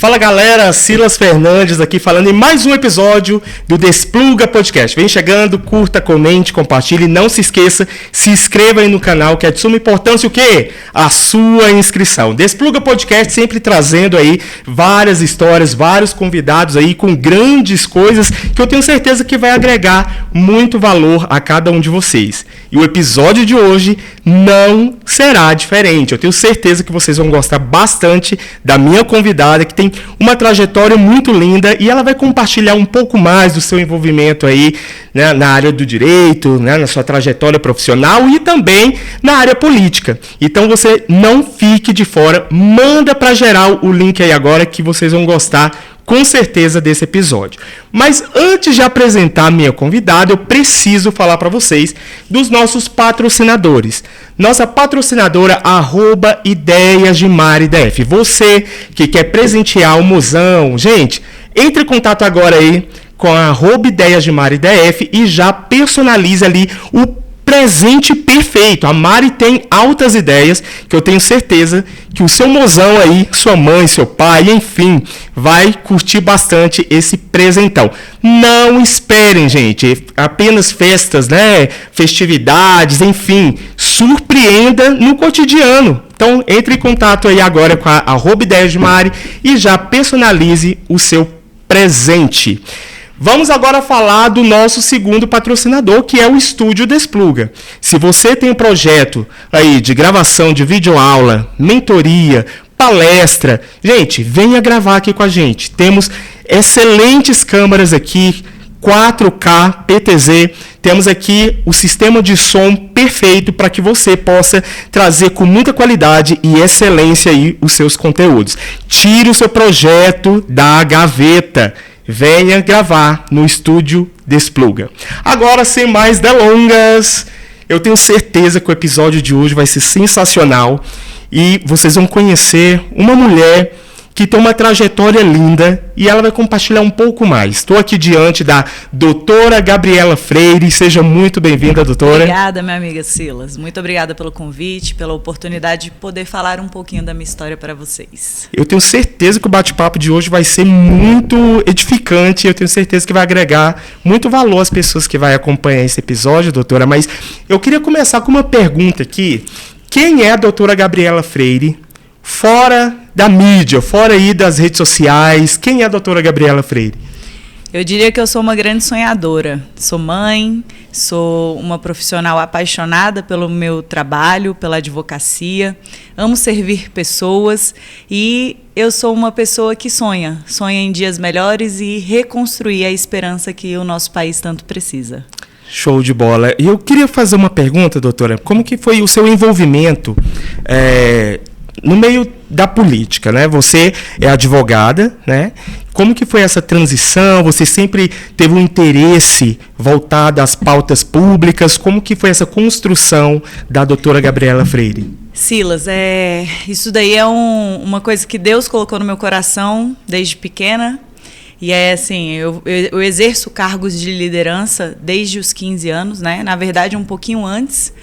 Fala galera, Silas Fernandes aqui falando em mais um episódio do Despluga Podcast. Vem chegando, curta, comente, compartilhe, não se esqueça, se inscreva aí no canal que é de suma importância o quê? A sua inscrição. Despluga Podcast sempre trazendo aí várias histórias, vários convidados aí com grandes coisas que eu tenho certeza que vai agregar muito valor a cada um de vocês. E o episódio de hoje não será diferente. Eu tenho certeza que vocês vão gostar bastante da minha convidada, que tem uma trajetória muito linda e ela vai compartilhar um pouco mais do seu envolvimento aí, né, na área do direito, né, na sua trajetória profissional e também na área política. Então você não fique de fora, manda para geral o link aí agora que vocês vão gostar com certeza desse episódio. Mas antes de apresentar a minha convidada, eu preciso falar para vocês dos nossos patrocinadores. Nossa patrocinadora, @Ideias de MariDF. Você que quer presentear o mozão, gente, entre em contato agora aí com a @Ideias de MariDF e já personalize ali o presente perfeito. A Mari tem altas ideias que eu tenho certeza que o seu mozão aí, sua mãe, seu pai, enfim, vai curtir bastante esse presentão. Não esperem, gente, apenas festas, né, festividades, enfim, surpreenda no cotidiano. Então, entre em contato aí agora com a @Ideias de Mari e já personalize o seu presente. Vamos agora falar do nosso segundo patrocinador, que é o Estúdio Despluga. Se você tem um projeto aí de gravação de videoaula, mentoria, palestra, gente, venha gravar aqui com a gente. Temos excelentes câmeras aqui, 4K, PTZ. Temos aqui o sistema de som perfeito para que você possa trazer com muita qualidade e excelência aí os seus conteúdos. Tire o seu projeto da gaveta. Venha gravar no Estúdio Despluga. Agora, sem mais delongas, eu tenho certeza que o episódio de hoje vai ser sensacional e vocês vão conhecer uma mulher que tem uma trajetória linda e ela vai compartilhar um pouco mais. Estou aqui diante da doutora Gabriela Freire. Seja muito bem-vinda, doutora. Obrigada, minha amiga Silas. Muito obrigada pelo convite, pela oportunidade de poder falar um pouquinho da minha história para vocês. Eu tenho certeza que o bate-papo de hoje vai ser muito edificante. Eu tenho certeza que vai agregar muito valor às pessoas que vão acompanhar esse episódio, doutora. Mas eu queria começar com uma pergunta aqui. Quem é a doutora Gabriela Freire? Fora da mídia, fora aí das redes sociais, quem é a doutora Gabriela Freire? Eu diria que eu sou uma grande sonhadora. Sou mãe, sou uma profissional apaixonada pelo meu trabalho, pela advocacia, amo servir pessoas e eu sou uma pessoa que sonha em dias melhores e reconstruir a esperança que o nosso país tanto precisa. Show de bola. E eu queria fazer uma pergunta, doutora. Como que foi o seu envolvimento no meio da política, né? Você é advogada, né? Como que foi essa transição? Você sempre teve um interesse voltado às pautas públicas? Como que foi essa construção da doutora Gabriela Freire? Silas, isso daí é uma coisa que Deus colocou no meu coração desde pequena. E assim, eu exerço cargos de liderança desde os 15 anos, né? Na verdade, um pouquinho antes.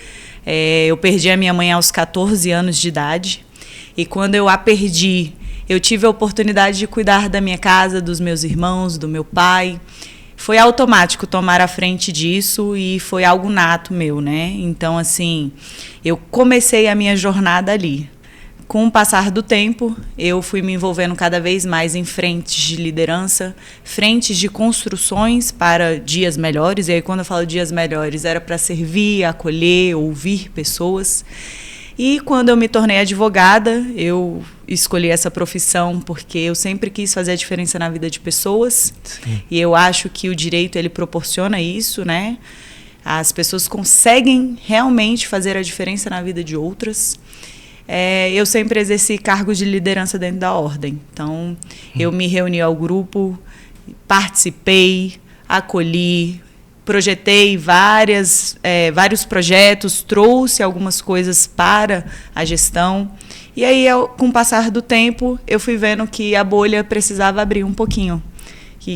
Eu perdi a minha mãe aos 14 anos de idade. E quando eu a perdi, eu tive a oportunidade de cuidar da minha casa, dos meus irmãos, do meu pai. Foi automático tomar a frente disso e foi algo nato meu, né? Então, assim, eu comecei a minha jornada ali. Com o passar do tempo, eu fui me envolvendo cada vez mais em frentes de liderança, frentes de construções para dias melhores. E aí, quando eu falo dias melhores, era para servir, acolher, ouvir pessoas. E quando eu me tornei advogada, eu escolhi essa profissão porque eu sempre quis fazer a diferença na vida de pessoas. Sim. E eu acho que o direito, ele proporciona isso, né? As pessoas conseguem realmente fazer a diferença na vida de outras. Eu sempre exerci cargos de liderança dentro da ordem. Então, eu me reuni ao grupo, participei, acolhi, projetei vários projetos, trouxe algumas coisas para a gestão. E aí, com o passar do tempo, eu fui vendo que a bolha precisava abrir um pouquinho.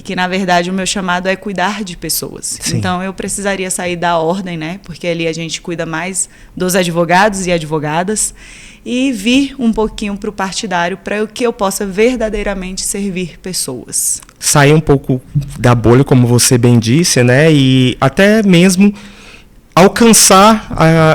Que na verdade, o meu chamado é cuidar de pessoas. Sim. Então, eu precisaria sair da ordem, né? Porque ali a gente cuida mais dos advogados e advogadas. e vir um pouquinho para o partidário para que eu possa verdadeiramente servir pessoas. Sair um pouco da bolha, como você bem disse, né? E até mesmo alcançar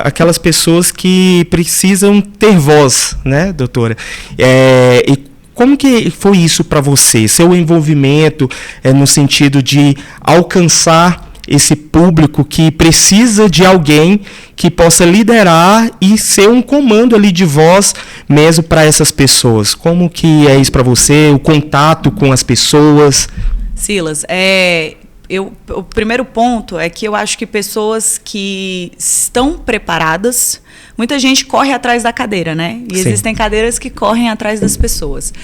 aquelas pessoas que precisam ter voz, né, doutora? E como que foi isso para você? Seu envolvimento no sentido de alcançar esse público que precisa de alguém que possa liderar e ser um comando ali de voz mesmo para essas pessoas. Como que é isso para você? O contato com as pessoas? Silas, o primeiro ponto é que eu acho que pessoas que estão preparadas, muita gente corre atrás da cadeira, né? E Sim. Existem cadeiras que correm atrás das pessoas.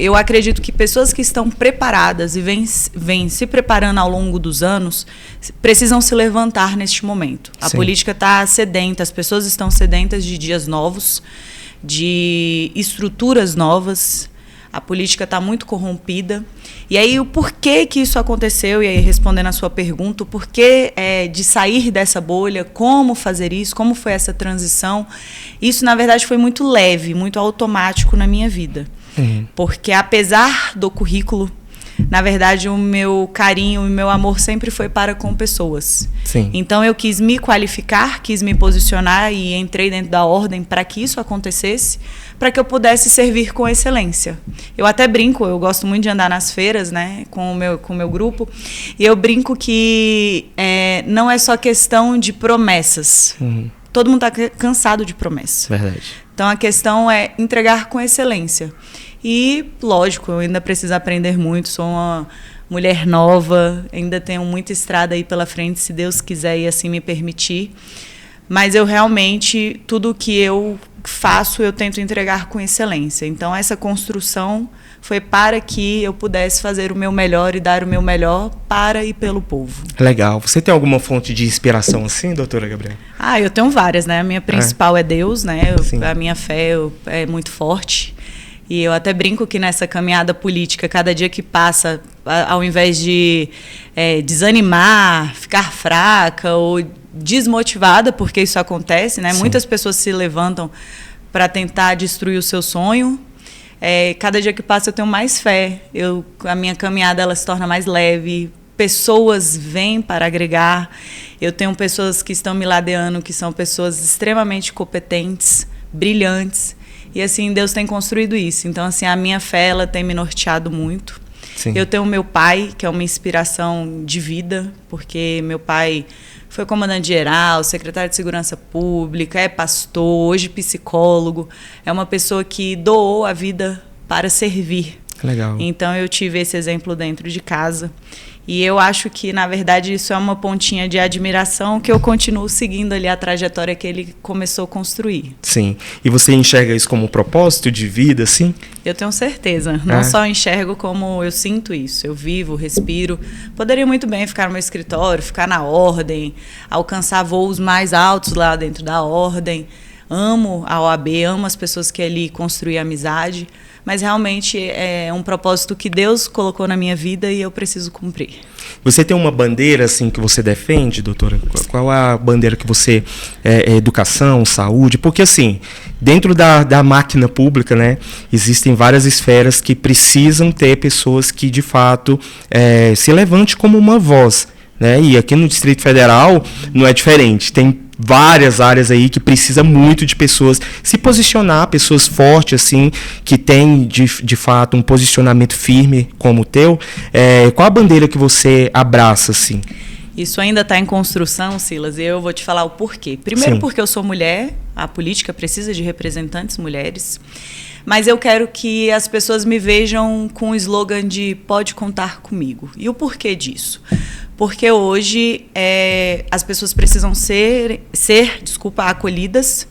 Eu acredito que pessoas que estão preparadas e vêm se preparando ao longo dos anos precisam se levantar neste momento. A Sim. política está sedenta, as pessoas estão sedentas de dias novos, de estruturas novas. A política está muito corrompida. E aí, o porquê que isso aconteceu, e aí respondendo a sua pergunta, o porquê de sair dessa bolha, como fazer isso, como foi essa transição, isso, na verdade, foi muito leve, muito automático na minha vida. Uhum. Porque, apesar do currículo, na verdade, o meu carinho e o meu amor sempre foi para com pessoas. Sim. Então, eu quis me qualificar, quis me posicionar e entrei dentro da ordem para que isso acontecesse, para que eu pudesse servir com excelência. Eu até brinco, eu gosto muito de andar nas feiras, né, com o meu grupo, e eu brinco que não é só questão de promessas. Uhum. Todo mundo está cansado de promessas. Verdade. Então, a questão é entregar com excelência. E, lógico, eu ainda preciso aprender muito, sou uma mulher nova, ainda tenho muita estrada aí pela frente, se Deus quiser e assim me permitir. Mas eu realmente, tudo que eu faço, eu tento entregar com excelência. Então, essa construção foi para que eu pudesse fazer o meu melhor e dar o meu melhor para e pelo povo. Legal. Você tem alguma fonte de inspiração assim, doutora Gabriela? Eu tenho várias, né? A minha principal é Deus, né? A minha fé é muito forte. E eu até brinco que nessa caminhada política, cada dia que passa, ao invés de desanimar, ficar fraca ou desmotivada, porque isso acontece, né? Muitas pessoas se levantam para tentar destruir o seu sonho. Cada dia que passa eu tenho mais fé. A minha caminhada ela se torna mais leve. Pessoas vêm para agregar. Eu tenho pessoas que estão me ladeando, que são pessoas extremamente competentes, brilhantes. E assim, Deus tem construído isso. Então, assim, a minha fé, ela tem me norteado muito. Sim. Eu tenho meu pai, que é uma inspiração de vida, porque meu pai foi comandante-geral, secretário de Segurança Pública, é pastor, hoje psicólogo. É uma pessoa que doou a vida para servir. Legal. Então, eu tive esse exemplo dentro de casa. E eu acho que, na verdade, isso é uma pontinha de admiração que eu continuo seguindo ali a trajetória que ele começou a construir. Sim. E você enxerga isso como um propósito de vida, assim? Eu tenho certeza. Não só enxergo, como eu sinto isso. Eu vivo, respiro. Poderia muito bem ficar no meu escritório, ficar na ordem, alcançar voos mais altos lá dentro da ordem. Amo a OAB, amo as pessoas que ali construí amizade. Mas realmente é um propósito que Deus colocou na minha vida e eu preciso cumprir. Você tem uma bandeira assim que você defende, doutora? Qual é a bandeira que você... educação, saúde? Porque assim, dentro da máquina pública, né, existem várias esferas que precisam ter pessoas que de fato se levante como uma voz, né? E aqui no Distrito Federal não é diferente. Tem várias áreas aí que precisa muito de pessoas se posicionar, pessoas fortes assim, que têm de fato um posicionamento firme como o teu. Qual a bandeira que você abraça assim? Isso ainda está em construção, Silas, e eu vou te falar o porquê. Primeiro, porque eu sou mulher, a política precisa de representantes mulheres, mas eu quero que as pessoas me vejam com o slogan de pode contar comigo. E o porquê disso? Porque hoje as pessoas precisam ser acolhidas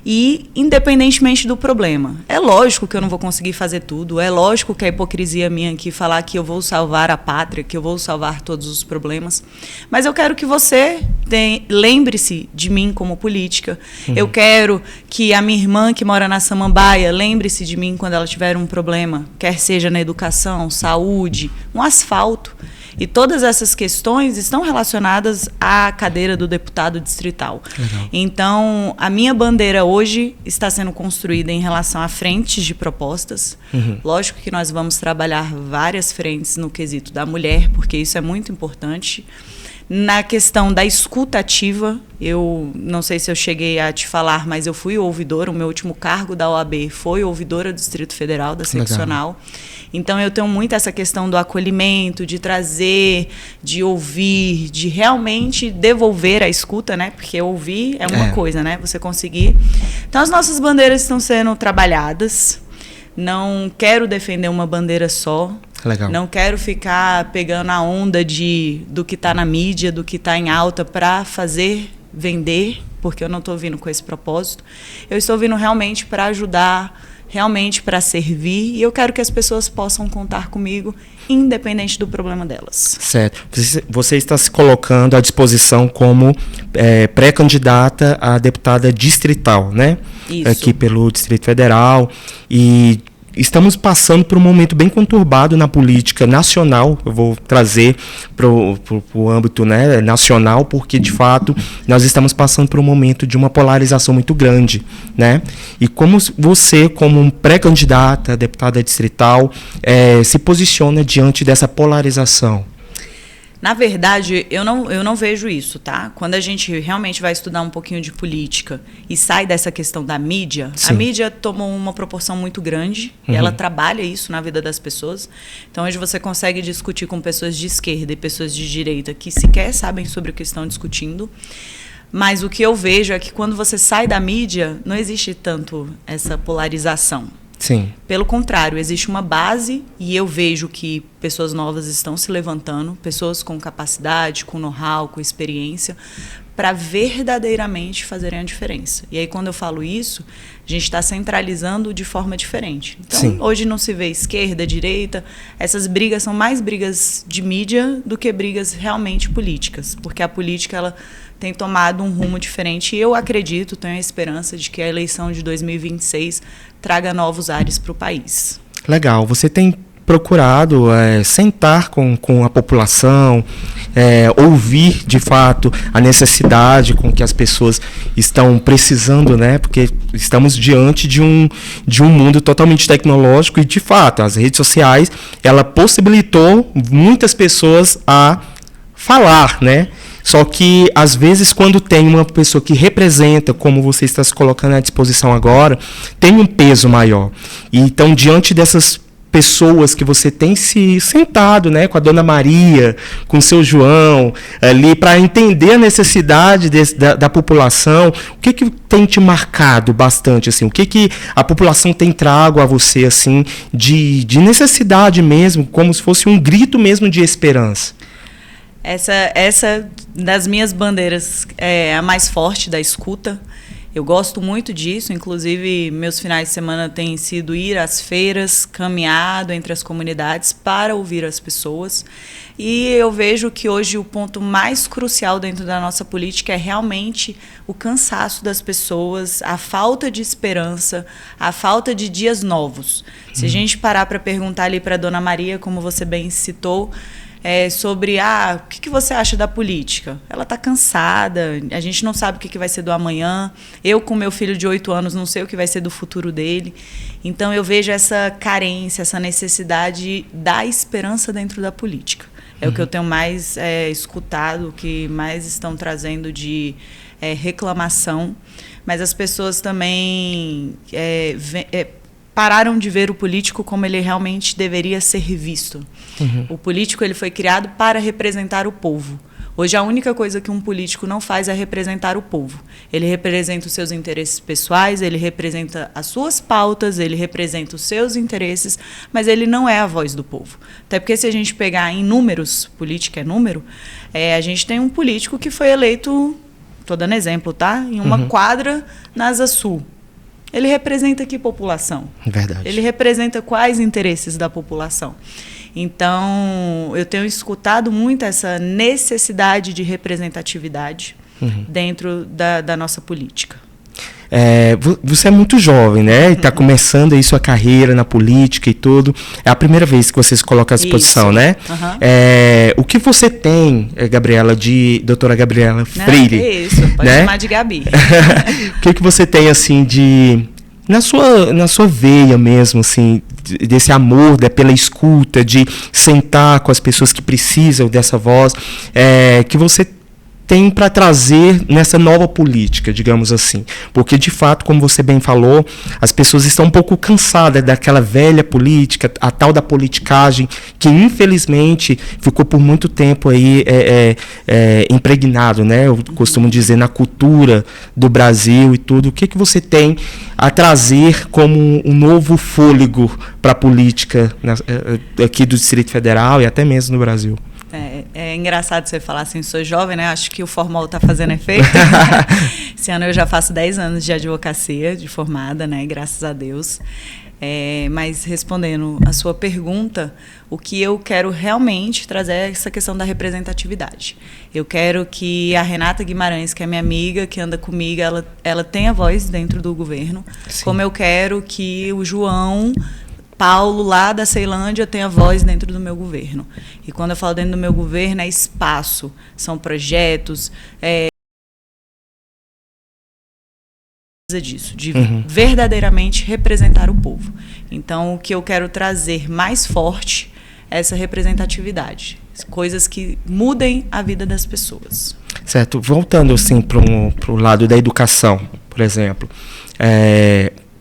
e independentemente do problema. É lógico que eu não vou conseguir fazer tudo, é lógico que a hipocrisia minha aqui falar que eu vou salvar a pátria, que eu vou salvar todos os problemas, mas eu quero que você lembre-se de mim como política. Eu quero que a minha irmã que mora na Samambaia lembre-se de mim quando ela tiver um problema, quer seja na educação, saúde, um asfalto. E todas essas questões estão relacionadas à cadeira do deputado distrital. Legal. Então, a minha bandeira hoje está sendo construída em relação a frentes de propostas. Lógico que nós vamos trabalhar várias frentes no quesito da mulher, porque isso é muito importante. Na questão da escuta ativa, eu não sei se eu cheguei a te falar, mas eu fui ouvidora, o meu último cargo da OAB foi ouvidora do Distrito Federal, da seccional. Legal. Então, eu tenho muito essa questão do acolhimento, de trazer, de ouvir, de realmente devolver a escuta, né? Porque ouvir é uma coisa, né? Você conseguir. Então, as nossas bandeiras estão sendo trabalhadas. Não quero defender uma bandeira só. Legal. Não quero ficar pegando a onda do que está na mídia, do que está em alta para fazer vender, porque eu não estou vindo com esse propósito. Eu estou vindo realmente para ajudar, realmente para servir, e eu quero que as pessoas possam contar comigo, independente do problema delas. Certo. Você está se colocando à disposição como pré-candidata a deputada distrital, né? Isso. Aqui pelo Distrito Federal. E estamos passando por um momento bem conturbado na política nacional. Eu vou trazer para o âmbito, né, nacional, porque, de fato, nós estamos passando por um momento de uma polarização muito grande, né? E como você, como pré-candidata a deputada distrital, se posiciona diante dessa polarização? Na verdade, eu não vejo isso, tá? Quando a gente realmente vai estudar um pouquinho de política e sai dessa questão da mídia, Sim. A mídia tomou uma proporção muito grande e ela trabalha isso na vida das pessoas. Então, hoje você consegue discutir com pessoas de esquerda e pessoas de direita que sequer sabem sobre o que estão discutindo. Mas o que eu vejo é que quando você sai da mídia, não existe tanto essa polarização. Sim. Pelo contrário, existe uma base e eu vejo que pessoas novas estão se levantando, pessoas com capacidade, com know-how, com experiência, para verdadeiramente fazerem a diferença. E aí, quando eu falo isso, a gente está centralizando de forma diferente. Então, Sim. Hoje não se vê esquerda, direita. Essas brigas são mais brigas de mídia do que brigas realmente políticas, porque a política ela tem tomado um rumo diferente. E eu acredito, tenho a esperança de que a eleição de 2026 traga novos ares para o país. Legal. Você tem procurado sentar com a população, ouvir, de fato, a necessidade com que as pessoas estão precisando, né? Porque estamos diante de um mundo totalmente tecnológico e, de fato, as redes sociais, ela possibilitou muitas pessoas a falar, né? Só que, às vezes, quando tem uma pessoa que representa, como você está se colocando à disposição agora, tem um peso maior. E, então, diante dessas pessoas que você tem se sentado, né, com a Dona Maria, com o seu João, ali, para entender a necessidade da população, o que tem te marcado bastante, assim? O que a população tem trago a você, assim, de necessidade mesmo, como se fosse um grito mesmo de esperança? Essa das minhas bandeiras é a mais forte da escuta. Eu gosto muito disso, inclusive meus finais de semana têm sido ir às feiras, caminhado entre as comunidades para ouvir as pessoas. E eu vejo que hoje o ponto mais crucial dentro da nossa política é realmente o cansaço das pessoas, a falta de esperança, a falta de dias novos. Se a gente parar para perguntar ali para a Dona Maria, como você bem citou, sobre o que você acha da política. Ela está cansada, a gente não sabe o que vai ser do amanhã. Eu, com meu filho de 8 anos, não sei o que vai ser do futuro dele. Então, eu vejo essa carência, essa necessidade da esperança dentro da política. É o que eu tenho mais escutado, o que mais estão trazendo de reclamação. Mas as pessoas também pararam de ver o político como ele realmente deveria ser visto. O político ele foi criado para representar o povo. Hoje, a única coisa que um político não faz é representar o povo. Ele representa os seus interesses pessoais, ele representa as suas pautas, ele representa os seus interesses, mas ele não é a voz do povo. Até porque, se a gente pegar em números, política é número, a gente tem um político que foi eleito, estou dando exemplo, tá? Em uma quadra na Asa Sul. Ele representa que população? Verdade. Ele representa quais interesses da população? Então, eu tenho escutado muito essa necessidade de representatividade dentro da nossa política. Você é muito jovem, né? Está começando aí sua carreira na política e tudo. É a primeira vez que você se coloca à disposição, né? O que você tem, Gabriela, doutora Gabriela Freire? É isso, pode chamar de Gabi. O que você tem, assim, na sua veia mesmo, assim, desse amor, pela escuta, de sentar com as pessoas que precisam dessa voz, que você tem para trazer nessa nova política, digamos assim. Porque, de fato, como você bem falou, as pessoas estão um pouco cansadas daquela velha política, a tal da politicagem, que, infelizmente, ficou por muito tempo aí impregnado, né? Eu costumo dizer, na cultura do Brasil e tudo. O que você tem a trazer como um novo fôlego para a política aqui do Distrito Federal e até mesmo no Brasil? É engraçado você falar assim, sou jovem, né? Acho que o formal está fazendo efeito. Esse ano eu já faço 10 anos de advocacia, de formada, né? Graças a Deus. Mas respondendo a sua pergunta, o que eu quero realmente trazer é essa questão da representatividade. Eu quero que a Renata Guimarães, que é minha amiga, que anda comigo, ela tenha voz dentro do governo. Sim. Como eu quero que o João Paulo, lá da Ceilândia, tem a voz dentro do meu governo. E quando eu falo dentro do meu governo, é espaço, são projetos, disso, de verdadeiramente representar o povo. Então, o que eu quero trazer mais forte é essa representatividade, coisas que mudem a vida das pessoas. Certo. Voltando assim para o lado da educação, por exemplo,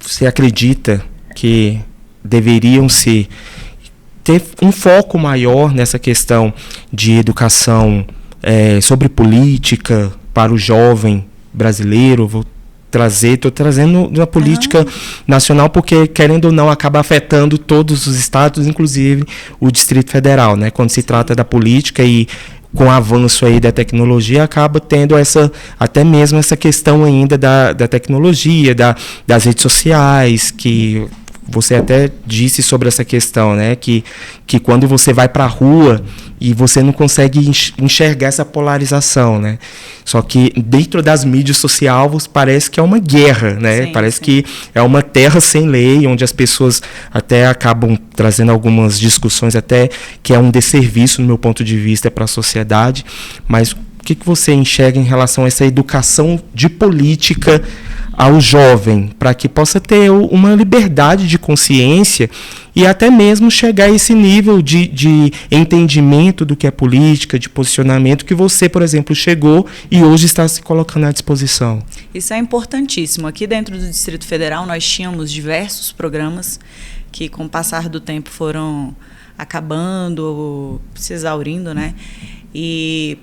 você acredita que deveriam ter um foco maior nessa questão de educação sobre política para o jovem brasileiro? Estou trazendo na política nacional, porque, querendo ou não, acaba afetando todos os estados, inclusive o Distrito Federal, né? Quando se trata da política e com o avanço aí da tecnologia, acaba tendo até mesmo essa questão ainda da tecnologia, das redes sociais, que você até disse sobre essa questão, né? Que quando você vai para a rua e você não consegue enxergar essa polarização, né? Só que dentro das mídias sociais parece que é uma guerra, né? Sim, parece sim. que é uma terra sem lei, onde as pessoas até acabam trazendo algumas discussões até que é um desserviço, no meu ponto de vista, para a sociedade. Mas o que você enxerga em relação a essa educação de política ao jovem, para que possa ter uma liberdade de consciência e até mesmo chegar a esse nível de entendimento do que é política, de posicionamento, que você, por exemplo, chegou e hoje está se colocando à disposição? Isso é importantíssimo. Aqui dentro do Distrito Federal nós tínhamos diversos programas que, com o passar do tempo, foram acabando ou se exaurindo, né? E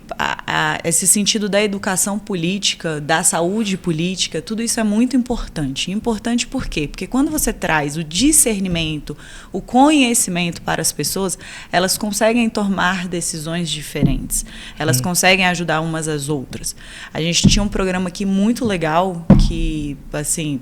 esse sentido da educação política, da saúde política, tudo isso é muito importante. Importante por quê? Porque quando você traz o discernimento, o conhecimento para as pessoas, elas conseguem tomar decisões diferentes. Elas conseguem ajudar umas às outras. A gente tinha um programa aqui muito legal que, assim,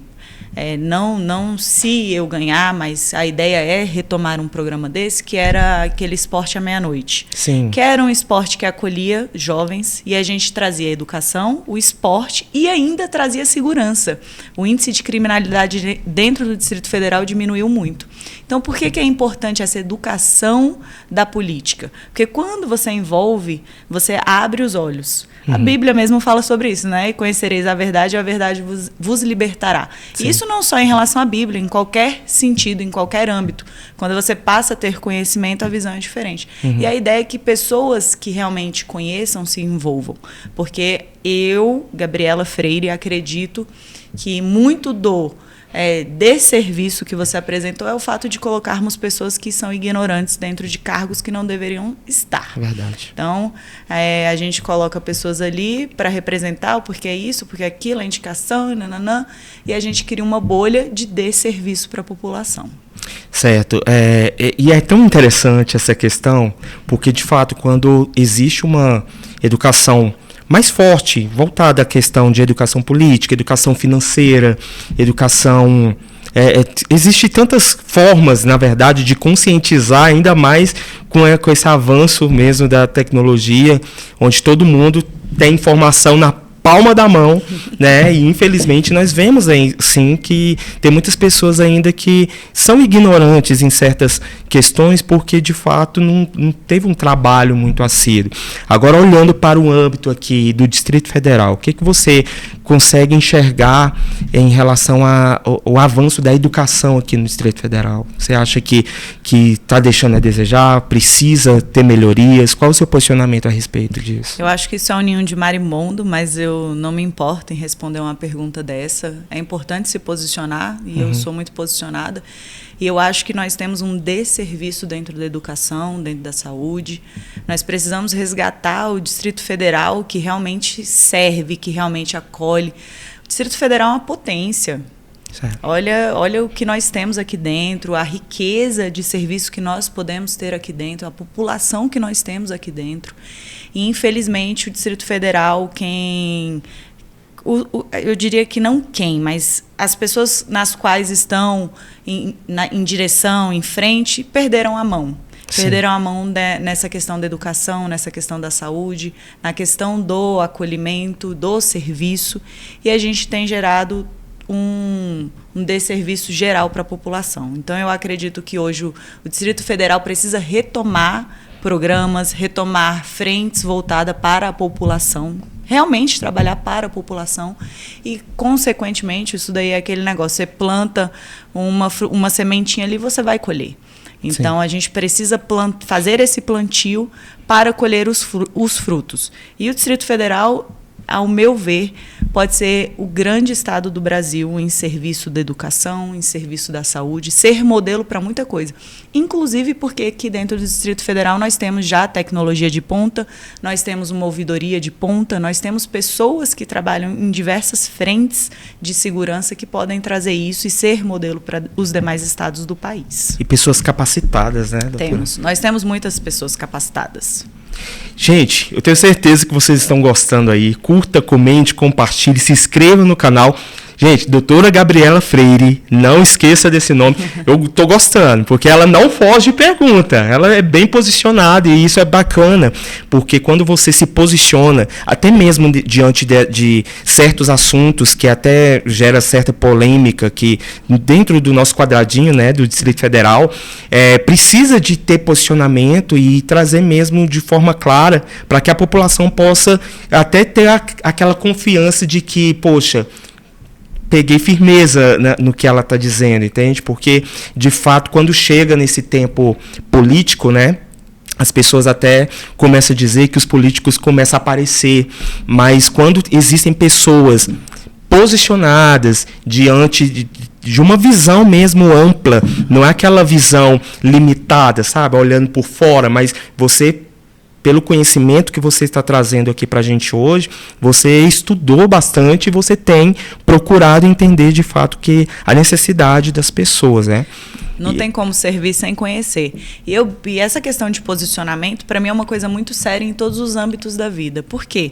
não se eu ganhar, mas a ideia é retomar um programa desse, que era aquele esporte à meia-noite. Sim. Que era um esporte que acolhia jovens e a gente trazia a educação, o esporte e ainda trazia segurança. O índice de criminalidade dentro do Distrito Federal diminuiu muito. Então, por que é importante essa educação da política? Porque quando você envolve, você abre os olhos. A Bíblia mesmo fala sobre isso, né? E conhecereis a verdade vos libertará. Sim. E isso não só em relação à Bíblia, em qualquer sentido, em qualquer âmbito. Quando você passa a ter conhecimento, a visão é diferente. E a ideia é que pessoas que realmente conheçam se envolvam. Porque eu, Gabriela Freire, acredito que muito desse serviço que você apresentou é o fato de colocarmos pessoas que são ignorantes dentro de cargos que não deveriam estar. Verdade. Então, a gente coloca pessoas ali para representar o porquê é isso, porque aquilo, a indicação, e a gente cria uma bolha de desserviço para a população. Certo. E é tão interessante essa questão, porque, de fato, quando existe uma educação mais forte, voltada à questão de educação política, educação financeira, educação... Existem tantas formas, na verdade, de conscientizar, ainda mais com esse avanço mesmo da tecnologia, onde todo mundo tem informação na palma da mão, né? E infelizmente nós vemos sim que tem muitas pessoas ainda que são ignorantes em certas questões porque de fato não teve um trabalho muito assíduo. Agora, olhando para o âmbito aqui do Distrito Federal, o que você consegue enxergar em relação ao avanço da educação aqui no Distrito Federal? Você acha que está deixando a desejar, precisa ter melhorias? Qual o seu posicionamento a respeito disso? Eu acho que isso é um ninho de marimbondo, mas eu não me importo em responder uma pergunta dessa. É importante se posicionar, e eu sou muito posicionada. E eu acho que nós temos um desserviço dentro da educação, dentro da saúde. Nós precisamos resgatar o Distrito Federal que realmente serve, que realmente acolhe. O Distrito Federal é uma potência. Olha o que nós temos aqui dentro, a riqueza de serviço que nós podemos ter aqui dentro, a população que nós temos aqui dentro. E, infelizmente, o Distrito Federal, eu diria que não mas as pessoas nas quais estão em direção, em frente, perderam a mão. Sim. Perderam a mão nessa questão da educação, nessa questão da saúde, na questão do acolhimento, do serviço. E a gente tem gerado um desserviço geral para a população. Então, eu acredito que hoje o Distrito Federal precisa retomar programas, retomar frentes voltadas para a população, realmente trabalhar para a população e, consequentemente, isso daí é aquele negócio, você planta uma sementinha ali, você vai colher. Então, sim, a gente precisa fazer esse plantio para colher os frutos. E o Distrito Federal, ao meu ver, pode ser o grande estado do Brasil em serviço da educação, em serviço da saúde, ser modelo para muita coisa. Inclusive porque aqui dentro do Distrito Federal nós temos já tecnologia de ponta, nós temos uma ouvidoria de ponta, nós temos pessoas que trabalham em diversas frentes de segurança que podem trazer isso e ser modelo para os demais estados do país. E pessoas capacitadas, né, doutora? Nós temos muitas pessoas capacitadas. Gente, eu tenho certeza que vocês estão gostando aí. Curta, comente, compartilhe, se inscreva no canal. Gente, doutora Gabriela Freire, não esqueça desse nome. Eu tô gostando, porque ela não foge de pergunta. Ela é bem posicionada e isso é bacana, porque quando você se posiciona, até mesmo diante de certos assuntos que até gera certa polêmica, que dentro do nosso quadradinho, né, do Distrito Federal, precisa de ter posicionamento e trazer mesmo de forma clara para que a população possa até ter aquela confiança de que, poxa, peguei firmeza no que ela está dizendo, entende? Porque, de fato, quando chega nesse tempo político, né, as pessoas até começam a dizer que os políticos começam a aparecer, mas quando existem pessoas posicionadas diante de uma visão mesmo ampla, não é aquela visão limitada, sabe, olhando por fora, mas você, pelo conhecimento que você está trazendo aqui para a gente hoje, você estudou bastante e você tem procurado entender de fato a necessidade das pessoas, né? Não tem como servir sem conhecer. E essa questão de posicionamento, para mim, é uma coisa muito séria em todos os âmbitos da vida. Por quê?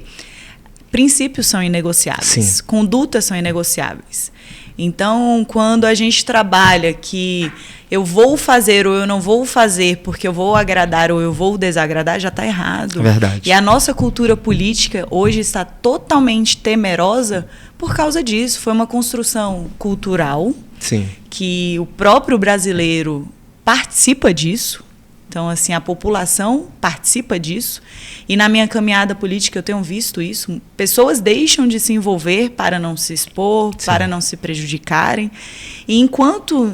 Princípios são inegociáveis, sim, condutas são inegociáveis. Então, quando a gente trabalha que eu vou fazer ou eu não vou fazer porque eu vou agradar ou eu vou desagradar, já está errado. É verdade. E a nossa cultura política hoje está totalmente temerosa por causa disso. Foi uma construção cultural, sim, que o próprio brasileiro participa disso. Então, assim, a população participa disso. E na minha caminhada política eu tenho visto isso. Pessoas deixam de se envolver para não se expor, sim, para não se prejudicarem. E enquanto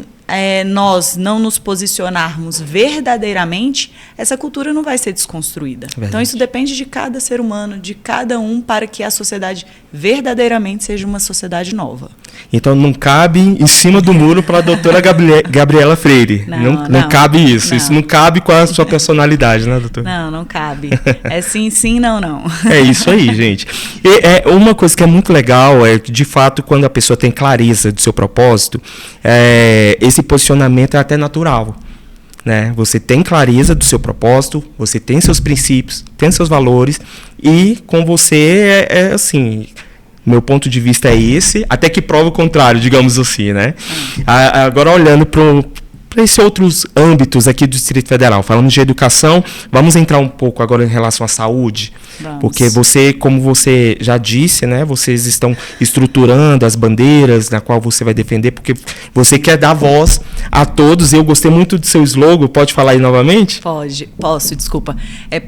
nós não nos posicionarmos verdadeiramente, essa cultura não vai ser desconstruída. Verdade. Então, isso depende de cada ser humano, de cada um, para que a sociedade verdadeiramente seja uma sociedade nova. Então, não cabe em cima do muro para a doutora Gabriela Freire. Não cabe isso. Não. Isso não cabe com a sua personalidade, né, doutora? Não cabe. É sim, sim, não. É isso aí, gente. E, uma coisa que é muito legal é que, de fato, quando a pessoa tem clareza do seu propósito, esse posicionamento é até natural, né? Você tem clareza do seu propósito, você tem seus princípios, tem seus valores e com você assim, meu ponto de vista é esse, até que prova o contrário, digamos assim, né? Agora olhando para esses outros âmbitos aqui do Distrito Federal, falamos de educação, vamos entrar um pouco agora em relação à saúde. Vamos. Porque você, como você já disse, né, vocês estão estruturando as bandeiras na qual você vai defender, porque você quer dar voz a todos. Eu gostei muito do seu slogan, pode falar aí novamente? Posso, desculpa.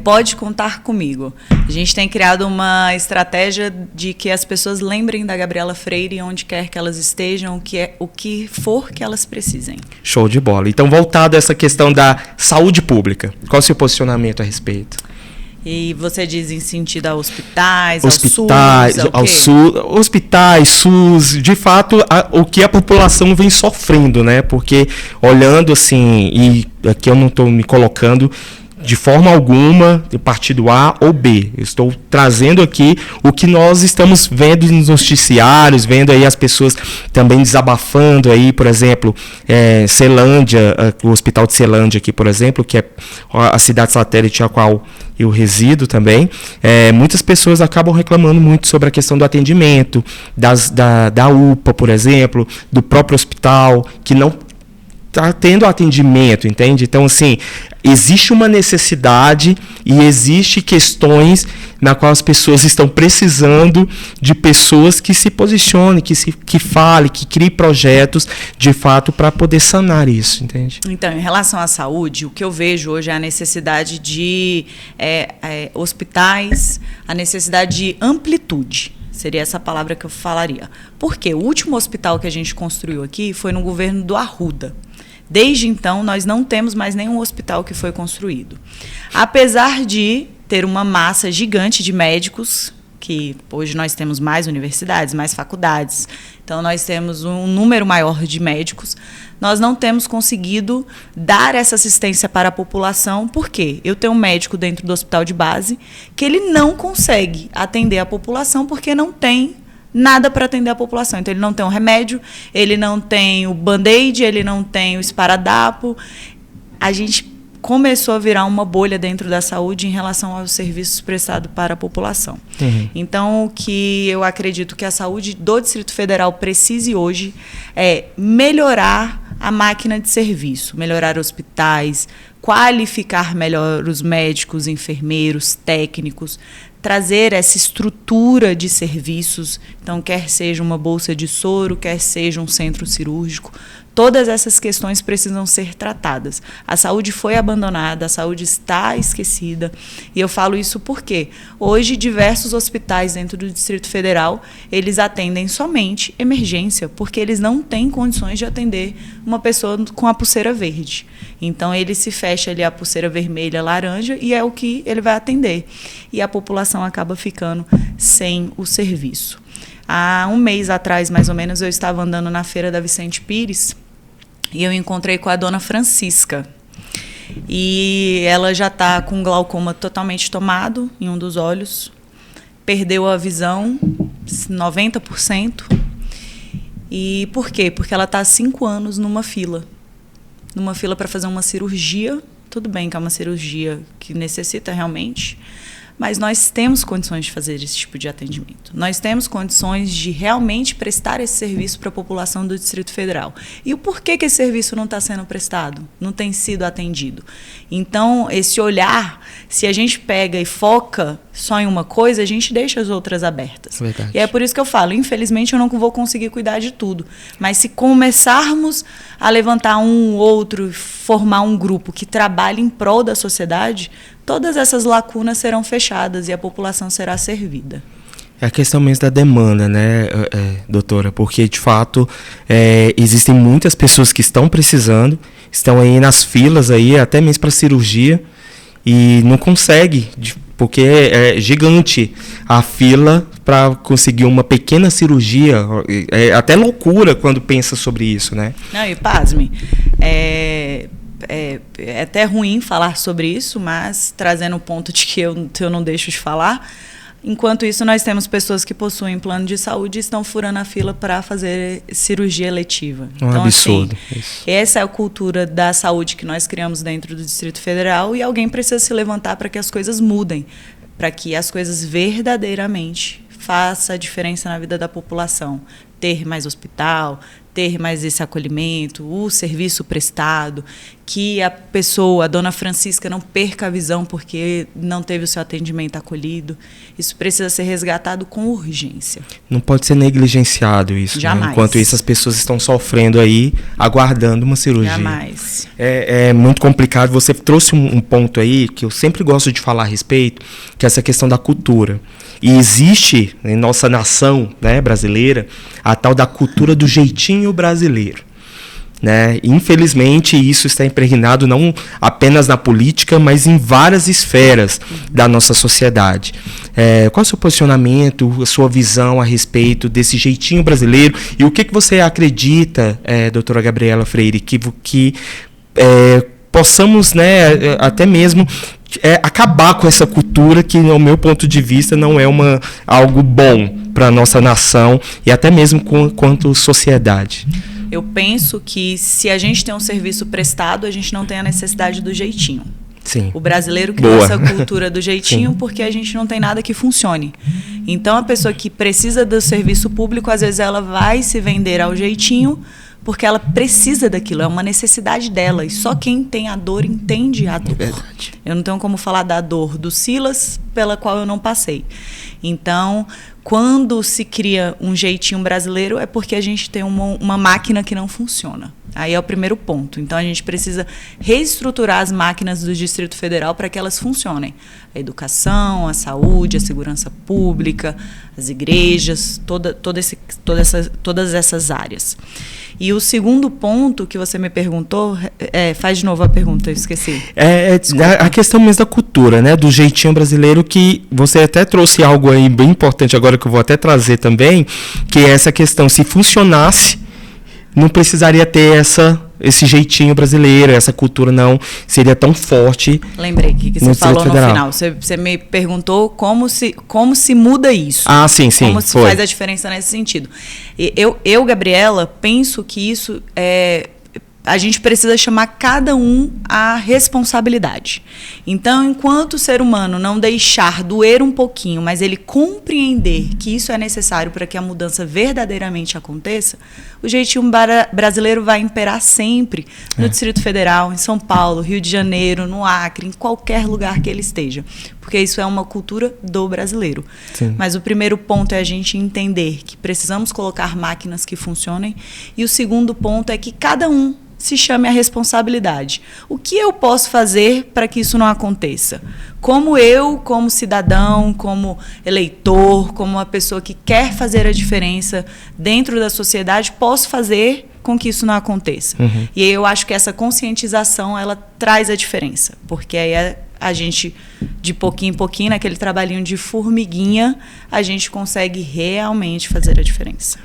Pode contar comigo. A gente tem criado uma estratégia de que as pessoas lembrem da Gabriela Freire onde quer que elas estejam, o que for que elas precisem. Show de bola. Então, voltado a essa questão da saúde pública, qual o seu posicionamento a respeito? E você diz em sentido a hospitais, ao SUS, hospitais, SUS, de fato, o que a população vem sofrendo, né? Porque olhando assim, e aqui eu não estou me colocando de forma alguma de partido A ou B. Eu estou trazendo aqui o que nós estamos vendo nos noticiários, vendo aí as pessoas também desabafando aí, por exemplo, Ceilândia, o Hospital de Ceilândia aqui, por exemplo, que é a cidade satélite a qual eu resido também. Muitas pessoas acabam reclamando muito sobre a questão do atendimento, da UPA, por exemplo, do próprio hospital, que não está tendo atendimento, entende? Então, assim, existe uma necessidade e existe questões na qual as pessoas estão precisando de pessoas que se posicionem, que falem, que criem projetos, de fato, para poder sanar isso, entende? Então, em relação à saúde, o que eu vejo hoje é a necessidade de hospitais, a necessidade de amplitude. Seria essa palavra que eu falaria. Porque o último hospital que a gente construiu aqui foi no governo do Arruda. Desde então, nós não temos mais nenhum hospital que foi construído. Apesar de ter uma massa gigante de médicos, que hoje nós temos mais universidades, mais faculdades, então nós temos um número maior de médicos, nós não temos conseguido dar essa assistência para a população. Por quê? Eu tenho um médico dentro do hospital de base que ele não consegue atender a população porque não tem nada para atender a população. Então, ele não tem um remédio, ele não tem o Band-Aid, ele não tem o esparadrapo. A gente começou a virar uma bolha dentro da saúde em relação aos serviços prestados para a população. Uhum. Então, o que eu acredito que a saúde do Distrito Federal precise hoje é melhorar a máquina de serviço, melhorar hospitais, qualificar melhor os médicos, enfermeiros, técnicos, trazer essa estrutura de serviços, então quer seja uma bolsa de soro, quer seja um centro cirúrgico, todas essas questões precisam ser tratadas. A saúde foi abandonada, a saúde está esquecida, e eu falo isso porque hoje diversos hospitais dentro do Distrito Federal, eles atendem somente emergência, porque eles não têm condições de atender uma pessoa com a pulseira verde. Então, ele se fecha ali a pulseira vermelha, laranja, e é o que ele vai atender. E a população acaba ficando sem o serviço. Há um mês atrás, mais ou menos, eu estava andando na feira da Vicente Pires e eu encontrei com a dona Francisca. E ela já está com glaucoma totalmente tomado em um dos olhos, perdeu a visão, 90%. E por quê? Porque ela está há 5 anos numa fila para fazer uma cirurgia. Tudo bem que é uma cirurgia que necessita realmente, mas nós temos condições de fazer esse tipo de atendimento. Nós temos condições de realmente prestar esse serviço para a população do Distrito Federal. E o porquê que esse serviço não está sendo prestado? Não tem sido atendido? Então, esse olhar, se a gente pega e foca só em uma coisa, a gente deixa as outras abertas. Verdade. E é por isso que eu falo, infelizmente eu não vou conseguir cuidar de tudo. Mas se começarmos a levantar um outro, formar um grupo que trabalhe em prol da sociedade, todas essas lacunas serão fechadas e a população será servida. É a questão mesmo da demanda, né, doutora? Porque, de fato, existem muitas pessoas que estão precisando, estão aí nas filas, aí, até mesmo para cirurgia, e não consegue, porque é gigante a fila para conseguir uma pequena cirurgia. É até loucura quando pensa sobre isso, né? Não, e pasme, é até ruim falar sobre isso, mas trazendo o ponto de que eu não deixo de falar. Enquanto isso, nós temos pessoas que possuem plano de saúde e estão furando a fila para fazer cirurgia eletiva. Então, absurdo. Assim, essa é a cultura da saúde que nós criamos dentro do Distrito Federal e alguém precisa se levantar para que as coisas mudem, para que as coisas verdadeiramente façam a diferença na vida da população. Ter mais hospital, ter mais esse acolhimento, o serviço prestado, que a pessoa, a dona Francisca, não perca a visão porque não teve o seu atendimento acolhido. Isso precisa ser resgatado com urgência. Não pode ser negligenciado isso. Jamais. Né? Enquanto isso, as pessoas estão sofrendo aí, aguardando uma cirurgia. Jamais. É muito complicado. Você trouxe um ponto aí que eu sempre gosto de falar a respeito, que é essa questão da cultura. E existe em nossa nação, né, brasileira, a tal da cultura do jeitinho brasileiro. Né? Infelizmente, isso está impregnado não apenas na política, mas em várias esferas da nossa sociedade. Qual é o seu posicionamento, a sua visão a respeito desse jeitinho brasileiro? E o que você acredita, doutora Gabriela Freire, que possamos, né, até mesmo acabar com essa cultura que, no meu ponto de vista, não é algo bom para a nossa nação e até mesmo quanto sociedade? Eu penso que se a gente tem um serviço prestado, a gente não tem a necessidade do jeitinho. Sim. O brasileiro criou essa cultura do jeitinho porque a gente não tem nada que funcione. Então, a pessoa que precisa do serviço público, às vezes ela vai se vender ao jeitinho porque ela precisa daquilo, é uma necessidade dela. E só quem tem a dor entende a dor. Verdade. Eu não tenho como falar da dor do Silas, pela qual eu não passei. Então, quando se cria um jeitinho brasileiro, é porque a gente tem uma máquina que não funciona. Aí é o primeiro ponto. Então, a gente precisa reestruturar as máquinas do Distrito Federal para que elas funcionem. A educação, a saúde, a segurança pública, as igrejas, todas essas áreas. E o segundo ponto que você me perguntou, faz de novo a pergunta, eu esqueci. A questão mesmo da cultura, né, do jeitinho brasileiro, que você até trouxe algo aí bem importante agora que eu vou até trazer também, que é essa questão, se funcionasse, não precisaria ter esse jeitinho brasileiro, essa cultura não seria tão forte. Lembrei que você falou no final. Você me perguntou como se muda isso. Ah, sim. Como se faz a diferença nesse sentido. Eu, Gabriela, penso que isso a gente precisa chamar cada um à responsabilidade. Então, enquanto o ser humano não deixar doer um pouquinho, mas ele compreender que isso é necessário para que a mudança verdadeiramente aconteça, o jeitinho brasileiro vai imperar sempre no Distrito Federal, em São Paulo, Rio de Janeiro, no Acre, em qualquer lugar que ele esteja. Porque isso é uma cultura do brasileiro. Sim. Mas o primeiro ponto é a gente entender que precisamos colocar máquinas que funcionem. E o segundo ponto é que cada um se chame a responsabilidade. O que eu posso fazer para que isso não aconteça? Como eu, como cidadão, como eleitor, como uma pessoa que quer fazer a diferença dentro da sociedade, posso fazer com que isso não aconteça? Uhum. E aí eu acho que essa conscientização, ela traz a diferença. Porque aí a gente, de pouquinho em pouquinho, naquele trabalhinho de formiguinha, a gente consegue realmente fazer a diferença.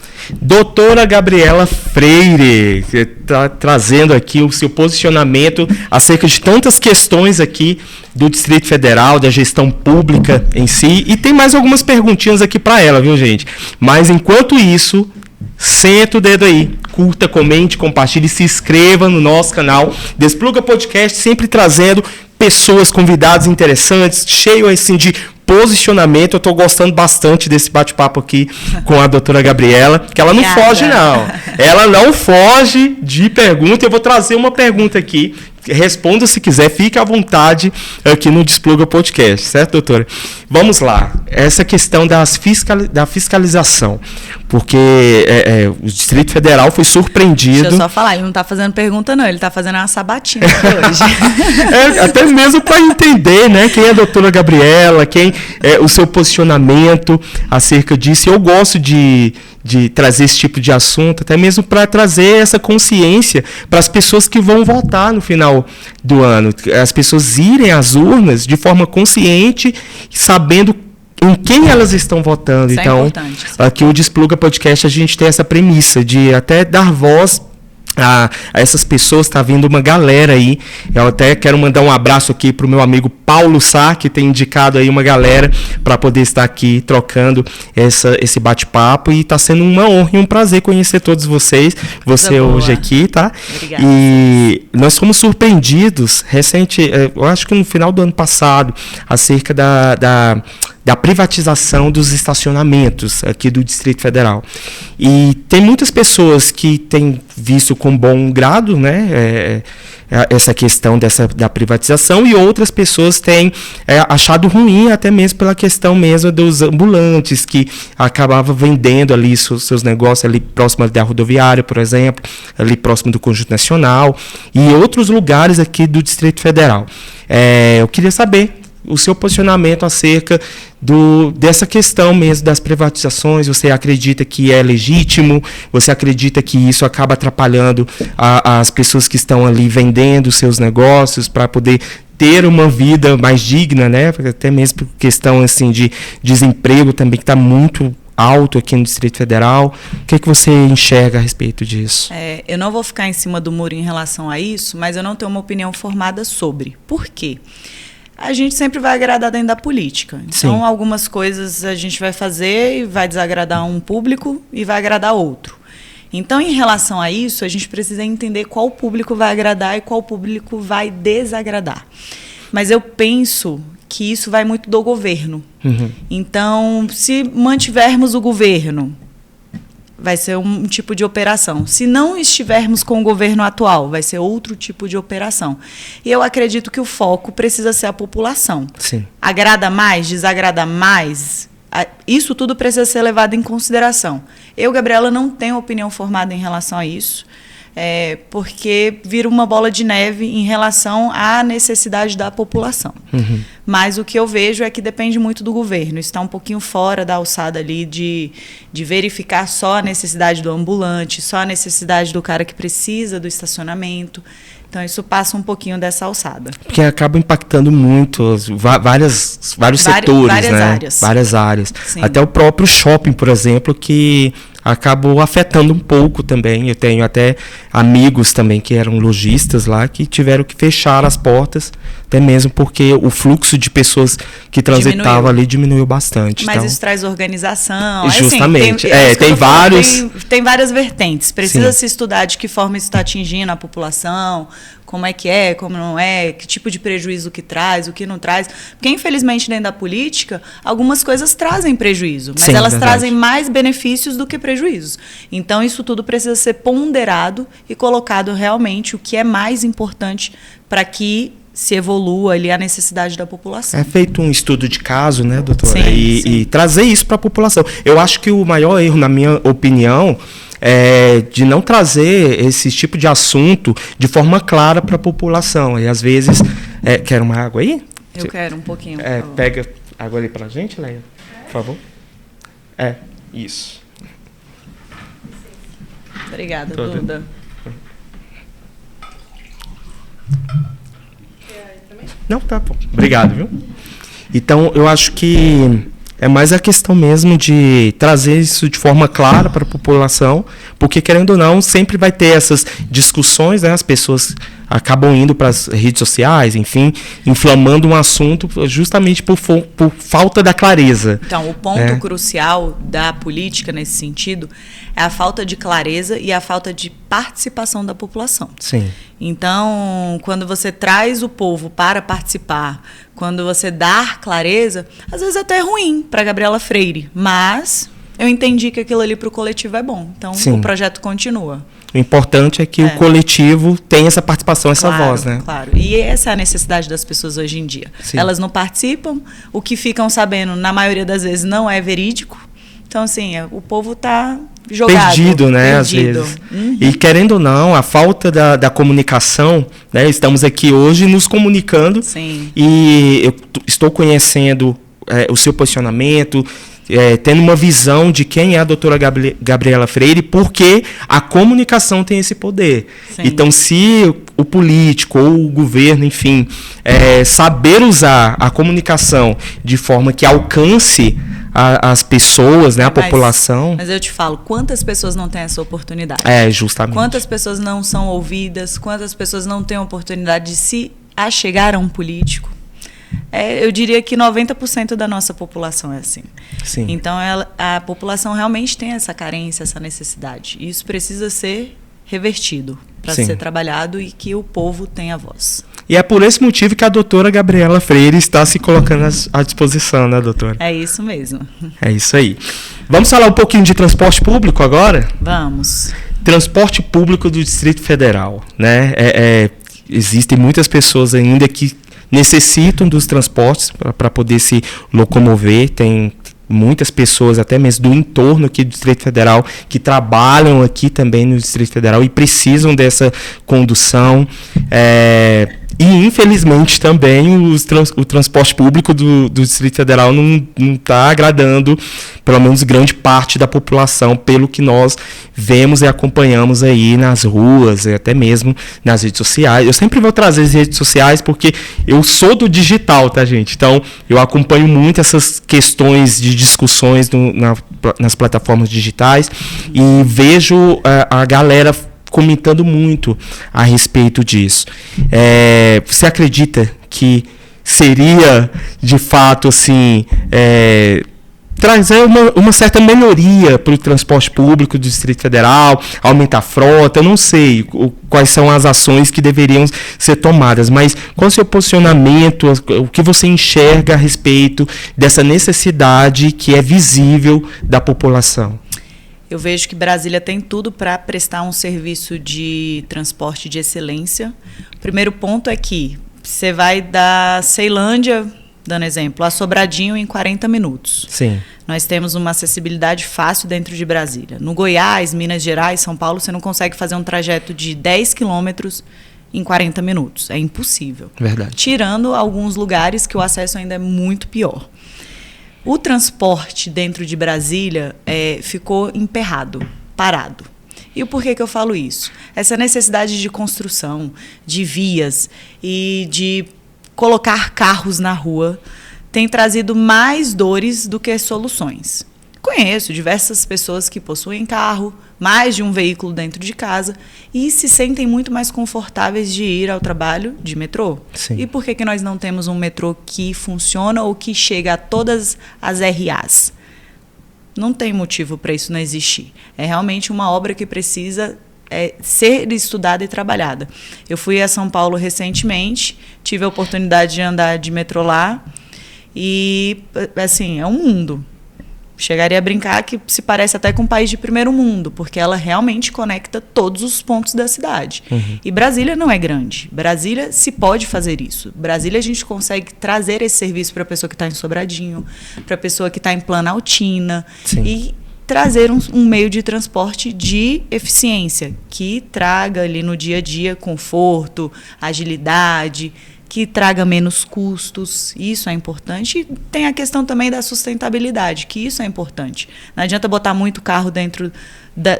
Doutora Gabriela Freire, está trazendo aqui o seu posicionamento acerca de tantas questões aqui do Distrito Federal, da gestão pública em si, e tem mais algumas perguntinhas aqui para ela, viu, gente? Mas, enquanto isso, senta o dedo aí, curta, comente, compartilhe, se inscreva no nosso canal Despluga Podcast, sempre trazendo pessoas, convidados interessantes, cheio assim de posicionamento. Eu estou gostando bastante desse bate-papo aqui com a doutora Gabriela, que ela não foge, não. Ela não foge de pergunta. Eu vou trazer uma pergunta aqui. Responda se quiser, fique à vontade aqui no Despluga Podcast, certo, doutora? Vamos lá, essa questão da fiscalização, porque o Distrito Federal foi surpreendido... Deixa eu só falar, ele não está fazendo pergunta não, ele está fazendo uma sabatina hoje. Até mesmo para entender, né, quem é a doutora Gabriela, o seu posicionamento acerca disso. Eu gosto de trazer esse tipo de assunto, até mesmo para trazer essa consciência para as pessoas que vão votar no final do ano. As pessoas irem às urnas de forma consciente, sabendo em quem elas estão votando. Isso então, aqui o Despluga Podcast, a gente tem essa premissa de até dar voz a essas pessoas. Está vindo uma galera aí. Eu até quero mandar um abraço aqui para o meu amigo Paulo Sá, que tem indicado aí uma galera para poder estar aqui trocando esse bate-papo, e está sendo uma honra e um prazer conhecer todos vocês, você hoje aqui, tá? Obrigada. E nós fomos surpreendidos eu acho que no final do ano passado, acerca da privatização dos estacionamentos aqui do Distrito Federal. E tem muitas pessoas que têm visto com bom grado, né, essa questão da privatização, e outras pessoas têm achado ruim, até mesmo pela questão mesmo dos ambulantes, que acabavam vendendo ali seus negócios ali próximo da rodoviária, por exemplo, ali próximo do Conjunto Nacional, e outros lugares aqui do Distrito Federal. Eu queria saber o seu posicionamento acerca dessa questão mesmo das privatizações. Você acredita que é legítimo? Você acredita que isso acaba atrapalhando as pessoas que estão ali vendendo seus negócios para poder ter uma vida mais digna, né? Até mesmo por questão assim, de desemprego também, que está muito alto aqui no Distrito Federal. O que você enxerga a respeito disso? Eu não vou ficar em cima do muro em relação a isso, mas eu não tenho uma opinião formada sobre. Por quê? A gente sempre vai agradar dentro da política. Então, sim, algumas coisas a gente vai fazer e vai desagradar um público e vai agradar outro. Então, em relação a isso, a gente precisa entender qual público vai agradar e qual público vai desagradar. Mas eu penso que isso vai muito do governo. Uhum. Então, se mantivermos o governo, vai ser um tipo de operação. Se não estivermos com o governo atual, vai ser outro tipo de operação. E eu acredito que o foco precisa ser a população. Sim. Agrada mais, desagrada mais, isso tudo precisa ser levado em consideração. Eu, Gabriela, não tenho opinião formada em relação a isso, porque vira uma bola de neve em relação à necessidade da população. Uhum. Mas o que eu vejo é que depende muito do governo. Está um pouquinho fora da alçada ali de verificar só a necessidade do ambulante, só a necessidade do cara que precisa do estacionamento. Então, isso passa um pouquinho dessa alçada. Porque acaba impactando muito vários setores, várias né? áreas. Várias áreas. Sim. Até o próprio shopping, por exemplo, que acabou afetando um pouco também. Eu tenho até amigos também que eram lojistas lá, que tiveram que fechar as portas, até mesmo porque o fluxo de pessoas que transitavam ali diminuiu bastante. Mas então, isso traz organização. Justamente. Assim, tem vários... Tem várias vertentes. Precisa Sim. se estudar de que forma isso está atingindo a população, como é, como não é, que tipo de prejuízo que traz, o que não traz. Porque, infelizmente, dentro da política, algumas coisas trazem prejuízo, mas Sim, elas verdade. trazem mais benefícios do que prejuízos. Então, isso tudo precisa ser ponderado e colocado realmente o que é mais importante para que se evolua ali a necessidade da população. É feito um estudo de caso, né, doutora? Sim, e trazer isso para a população. Eu acho que o maior erro, na minha opinião, é de não trazer esse tipo de assunto de forma clara para a população. E às vezes... quer uma água aí? Eu quero um pouquinho. Pega água ali para a gente, Leia, por favor. Isso. Obrigada, Duda. Não, tá bom. Obrigado, viu? Então, eu acho que é mais a questão mesmo de trazer isso de forma clara para a população, porque, querendo ou não, sempre vai ter essas discussões, né? As pessoas acabam indo para as redes sociais, enfim, inflamando um assunto justamente por falta da clareza. Então, o ponto crucial da política nesse sentido é a falta de clareza e a falta de participação da população. Sim. Então, quando você traz o povo para participar, quando você dá clareza, às vezes até é ruim para Gabriela Freire, mas eu entendi que aquilo ali para o coletivo é bom. Então, Sim. O projeto continua. O importante é que o coletivo tenha essa participação, essa voz, né? Claro. E essa é a necessidade das pessoas hoje em dia. Sim. Elas não participam, o que ficam sabendo, na maioria das vezes, não é verídico. Então, assim, o povo está jogado. Perdido, né, às vezes. Uhum. E, querendo ou não, a falta da comunicação, né? Estamos aqui hoje nos comunicando. Sim. E eu estou conhecendo o seu posicionamento, tendo uma visão de quem é a doutora Gabriela Freire, porque a comunicação tem esse poder. Sim. Então, se o político ou o governo, enfim, saber usar a comunicação de forma que alcance as pessoas, né, a população... Mas eu te falo, quantas pessoas não têm essa oportunidade? Justamente. Quantas pessoas não são ouvidas, quantas pessoas não têm a oportunidade de se achegar a um político? Eu diria que 90% da nossa população é assim. Sim. Então, a população realmente tem essa carência, essa necessidade. E isso precisa ser revertido para ser trabalhado e que o povo tenha voz. E é por esse motivo que a doutora Gabriela Freire está se colocando à disposição, né, doutora? É isso mesmo. É isso aí. Vamos falar um pouquinho de transporte público agora? Vamos. Transporte público do Distrito Federal, né? Existem muitas pessoas ainda que necessitam dos transportes para poder se locomover. Tem muitas pessoas, até mesmo do entorno aqui do Distrito Federal, que trabalham aqui também no Distrito Federal e precisam dessa condução. E, infelizmente, também o transporte público do Distrito Federal não está agradando, pelo menos, grande parte da população, pelo que nós vemos e acompanhamos aí nas ruas, e até mesmo nas redes sociais. Eu sempre vou trazer as redes sociais porque eu sou do digital, tá, gente? Então, eu acompanho muito essas questões de discussões nas plataformas digitais e vejo a galera comentando muito a respeito disso. Você acredita que seria, de fato, assim, trazer uma certa melhoria para o transporte público do Distrito Federal, aumentar a frota? Eu não sei quais são as ações que deveriam ser tomadas, mas qual é o seu posicionamento, o que você enxerga a respeito dessa necessidade que é visível da população? Eu vejo que Brasília tem tudo para prestar um serviço de transporte de excelência. O primeiro ponto é que você vai da Ceilândia, dando exemplo, a Sobradinho em 40 minutos. Sim. Nós temos uma acessibilidade fácil dentro de Brasília. No Goiás, Minas Gerais, São Paulo, você não consegue fazer um trajeto de 10 quilômetros em 40 minutos. É impossível. Verdade. Tirando alguns lugares que o acesso ainda é muito pior. O transporte dentro de Brasília ficou emperrado, parado. E o porquê que eu falo isso? Essa necessidade de construção, de vias e de colocar carros na rua tem trazido mais dores do que soluções. Conheço diversas pessoas que possuem carro, mais de um veículo dentro de casa e se sentem muito mais confortáveis de ir ao trabalho de metrô. Sim. E por que nós não temos um metrô que funciona ou que chega a todas as RAs? Não tem motivo para isso não existir. É realmente uma obra que precisa ser estudada e trabalhada. Eu fui a São Paulo recentemente, tive a oportunidade de andar de metrô lá e, assim, é um mundo. Chegaria a brincar que se parece até com um país de primeiro mundo, porque ela realmente conecta todos os pontos da cidade. Uhum. E Brasília não é grande. Brasília se pode fazer isso. Brasília a gente consegue trazer esse serviço para a pessoa que está em Sobradinho, para a pessoa que está em Planaltina. Sim. E trazer um meio de transporte de eficiência, que traga ali no dia a dia conforto, agilidade, que traga menos custos, isso é importante. E tem a questão também da sustentabilidade, que isso é importante. Não adianta botar muito carro dentro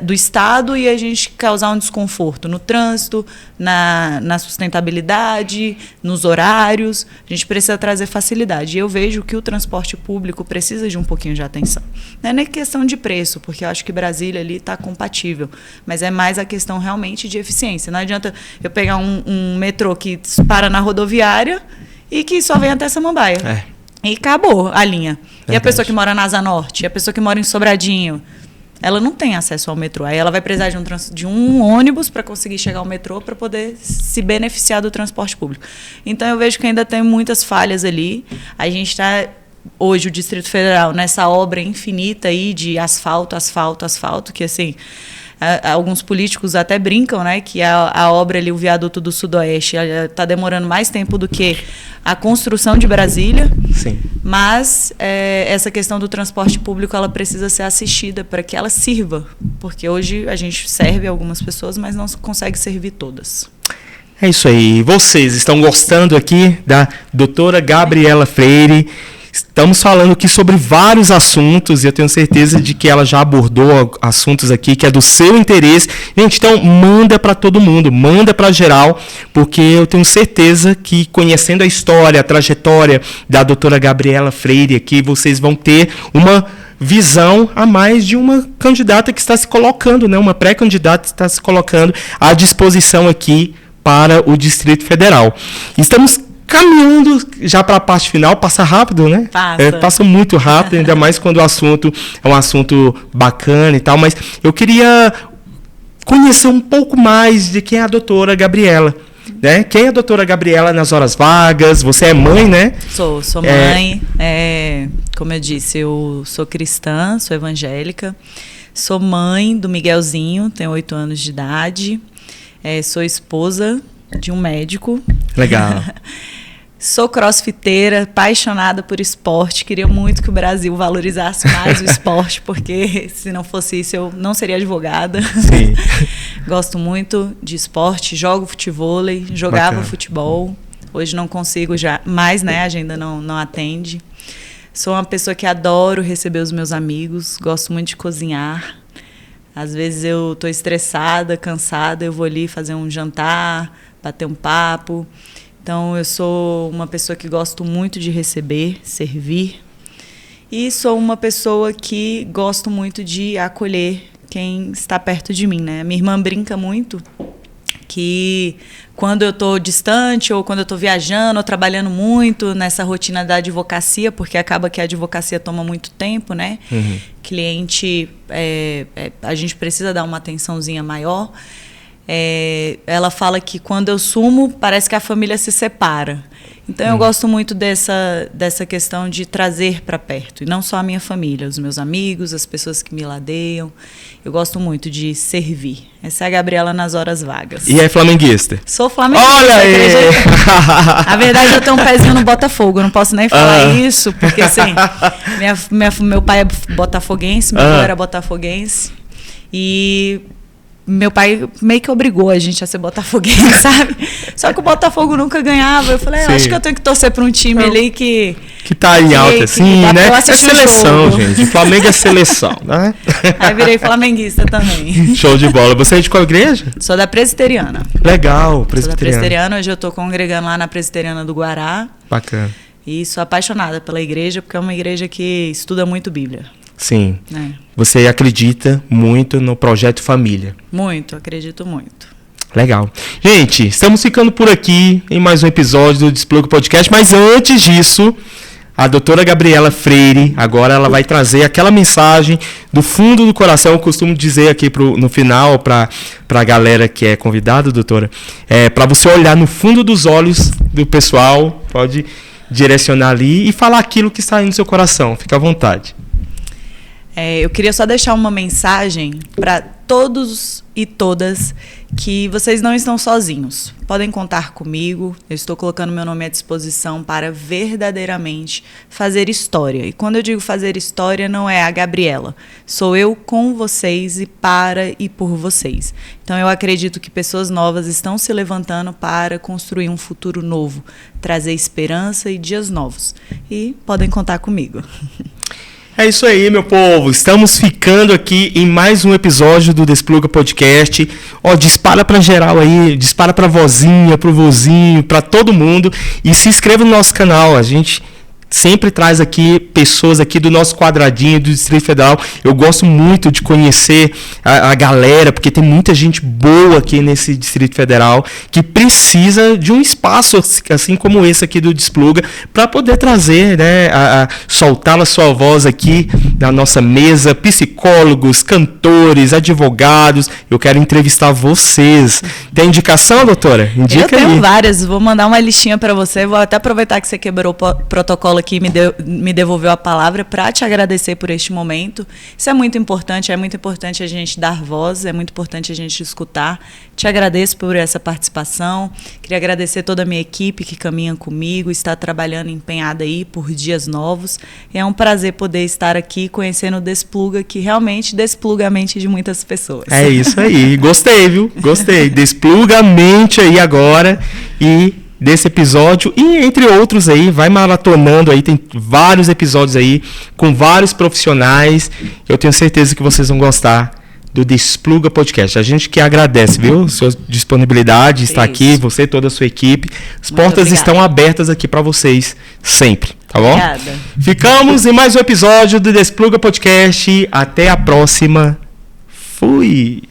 do estado e a gente causar um desconforto no trânsito, na sustentabilidade, nos horários. A gente precisa trazer facilidade. E eu vejo que o transporte público precisa de um pouquinho de atenção. Não é nem questão de preço, porque eu acho que Brasília ali está compatível, mas é mais a questão realmente de eficiência. Não adianta eu pegar um metrô que para na rodoviária e que só vem até Samambaia. E acabou a linha. Verdade. E a pessoa que mora na Asa Norte, a pessoa que mora em Sobradinho, ela não tem acesso ao metrô. Aí ela vai precisar de um ônibus para conseguir chegar ao metrô para poder se beneficiar do transporte público. Então, eu vejo que ainda tem muitas falhas ali. A gente está, hoje, o Distrito Federal, nessa obra infinita aí de asfalto, que, assim, alguns políticos até brincam, né, que a obra ali, o viaduto do Sudoeste, está demorando mais tempo do que a construção de Brasília. Sim. Mas essa questão do transporte público, ela precisa ser assistida para que ela sirva, porque hoje a gente serve algumas pessoas, mas não consegue servir todas. É isso aí. Vocês estão gostando aqui da doutora Gabriela Freire? Estamos falando aqui sobre vários assuntos e eu tenho certeza de que ela já abordou assuntos aqui que é do seu interesse. Gente, então manda para todo mundo, manda para geral, porque eu tenho certeza que conhecendo a história, a trajetória da doutora Gabriela Freire aqui, vocês vão ter uma visão a mais de uma candidata que está se colocando, né? Uma pré-candidata que está se colocando à disposição aqui para o Distrito Federal. Estamos caminhando já para a parte final, passa rápido, né? Passa muito rápido, ainda mais quando o assunto é um assunto bacana e tal, mas eu queria conhecer um pouco mais de quem é a doutora Gabriela. né? Quem é a doutora Gabriela nas horas vagas? Você é mãe, né? Sou mãe. Como eu disse, eu sou cristã, sou evangélica. Sou mãe do Miguelzinho, tenho 8 anos de idade. Sou esposa de um médico. Legal. Sou crossfiteira, apaixonada por esporte. Queria muito que o Brasil valorizasse mais o esporte, porque se não fosse isso, eu não seria advogada. Sim. Gosto muito de esporte, jogo futevôlei, jogava Bacana. futebol. Hoje não consigo já mais, né? A agenda não atende. Sou uma pessoa que adoro receber os meus amigos, gosto muito de cozinhar. Às vezes eu estou estressada, cansada, eu vou ali fazer um jantar, bater um papo. Então, eu sou uma pessoa que gosto muito de receber, servir. E sou uma pessoa que gosto muito de acolher quem está perto de mim, né? Minha irmã brinca muito que quando eu estou distante ou quando eu estou viajando ou trabalhando muito nessa rotina da advocacia, porque acaba que a advocacia toma muito tempo, né? Uhum. Cliente, a gente precisa dar uma atençãozinha maior. Ela fala que quando eu sumo, parece que a família se separa. Então, eu gosto muito dessa questão de trazer para perto. E não só a minha família, os meus amigos, as pessoas que me ladeiam. Eu gosto muito de servir. Essa é a Gabriela nas horas vagas. E é flamenguista? Sou flamenguista. Olha aí! Na verdade, eu tenho um pezinho no Botafogo. Eu não posso nem falar isso, porque assim, meu pai é botafoguense, meu avô era botafoguense. E meu pai meio que obrigou a gente a ser botafoguense, sabe? Só que o Botafogo nunca ganhava. Eu falei, acho que eu tenho que torcer para um time ali que tá em alta, assim, né? É seleção, gente. O Flamengo é seleção, né? Aí virei flamenguista também. Show de bola. Você é de qual igreja? Sou da Presbiteriana. Legal, Presbiteriana. Sou da Presbiteriana. Hoje eu estou congregando lá na Presbiteriana do Guará. Bacana. E sou apaixonada pela igreja, porque é uma igreja que estuda muito Bíblia. Sim. Você acredita muito no projeto família? Muito, acredito muito. Legal. Gente, estamos ficando por aqui em mais um episódio do Despluga Podcast, mas antes disso, a doutora Gabriela Freire, agora ela vai trazer aquela mensagem do fundo do coração. Eu costumo dizer aqui no final para a galera que é convidada, doutora, para você olhar no fundo dos olhos do pessoal, pode direcionar ali e falar aquilo que está aí no seu coração. Fica à vontade. Eu queria só deixar uma mensagem para todos e todas que vocês não estão sozinhos. Podem contar comigo. Eu estou colocando meu nome à disposição para verdadeiramente fazer história. E quando eu digo fazer história, não é a Gabriela. Sou eu com vocês e para e por vocês. Então eu acredito que pessoas novas estão se levantando para construir um futuro novo, trazer esperança e dias novos. E podem contar comigo. É isso aí, meu povo. Estamos ficando aqui em mais um episódio do Despluga Podcast. Dispara pra geral aí, dispara pra vozinha, pro vozinho, pra todo mundo. E se inscreva no nosso canal. A gente sempre traz aqui pessoas aqui do nosso quadradinho do Distrito Federal. Eu gosto muito de conhecer a galera, porque tem muita gente boa aqui nesse Distrito Federal que precisa de um espaço assim como esse aqui do Despluga para poder trazer, né, soltar a sua voz aqui na nossa mesa, psicólogos, cantores, advogados. Eu quero entrevistar vocês. Tem indicação, doutora? Indica aí. Eu tenho várias, vou mandar uma listinha para você. Vou até aproveitar que você quebrou o protocolo aqui, me devolveu a palavra para te agradecer por este momento. Isso é muito importante a gente dar voz, é muito importante a gente escutar. Te agradeço por essa participação, queria agradecer toda a minha equipe que caminha comigo, está trabalhando empenhada aí por dias novos. É um prazer poder estar aqui conhecendo o Despluga, que realmente despluga a mente de muitas pessoas. É isso aí, gostei, viu? Gostei. Despluga a mente aí agora e desse episódio e entre outros aí, vai maratonando aí, tem vários episódios aí com vários profissionais. Eu tenho certeza que vocês vão gostar do Despluga Podcast. A gente que agradece, viu? Sua disponibilidade de estar aqui, você e toda a sua equipe. As portas estão abertas aqui para vocês sempre, tá bom? Obrigada. Ficamos em mais um episódio do Despluga Podcast. Até a próxima. Fui!